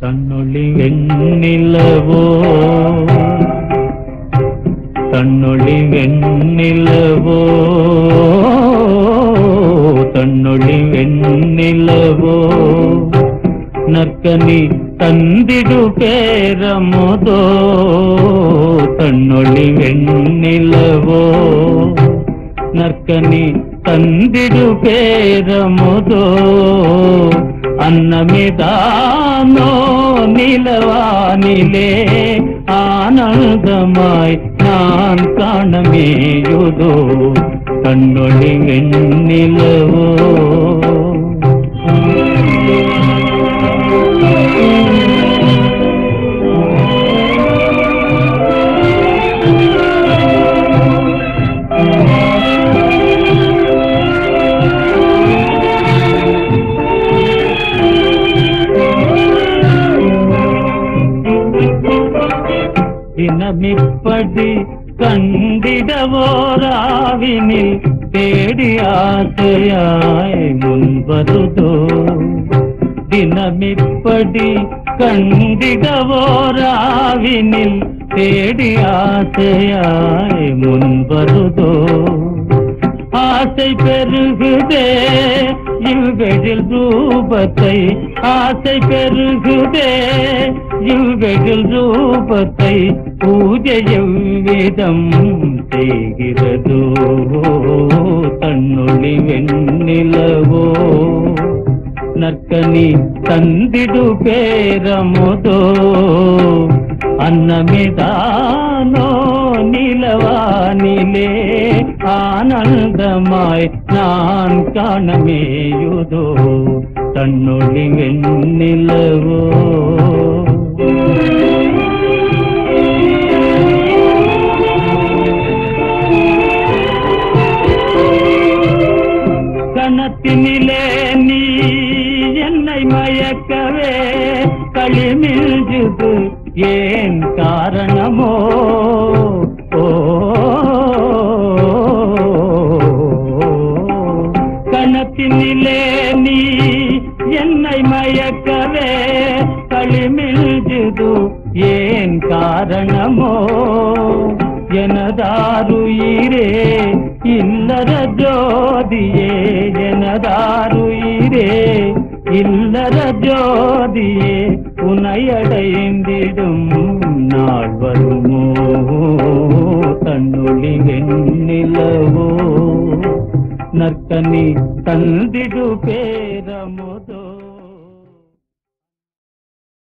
தன்னொளி வெண்ணிலவோ தன்னொளி வெண்ணிலவோ தன்னொளி வெண்ணிலவோ நற்கனி தந்திடு பேரமுதோ தன்னொளி வெண்ணிலவோ நற்கனி தந்திடு பேரமுதோ அன்னமிதானோ நிலவானிலே ஆனந்தமாய் நான் காணமேயுதோ கண்ணொளி வெண்ணிலவோ தினமிப்படி கண்டிடவோராவினில் தேடி ஆசையாய் முன்வருதோ தினமிப்படி கண்டிடவோராவினில் தேடி ஆசையாய் முன்வருதோ ஆசை பெருகுதே இவ்கழில் ரூபத்தை ஆசை பெருகுதே இவ்கழில் ரூபத்தை பூஜை எவ்விதம் செய்கிறதோ தன்னொளி வெண்ணிலவோ நற்கனி தந்திடு பேரமுதோ அன்னமிதானோ நிலவானிலே ஆனந்தமாய் நான் காணமேயுதோ தன்னொளி வெண்ணிலவோ கணத்தினிலே நீ என்னை மயக்கவே களிமில்ஜுது ஏன் காரணமோ கணத்தினிலே நீ என்னை மயக்கவே களிமில்ஜுது ஏன் காரணமோ எனதாருயிரே இல்லற ஜோதியே எனதாருயிரே இல்லற ஜோதியே உனையடைந்திடும் நாள் வருமோ தன்னொளி வெண்ணிலவோ நற்கனி தந்திடு பேரமுதோ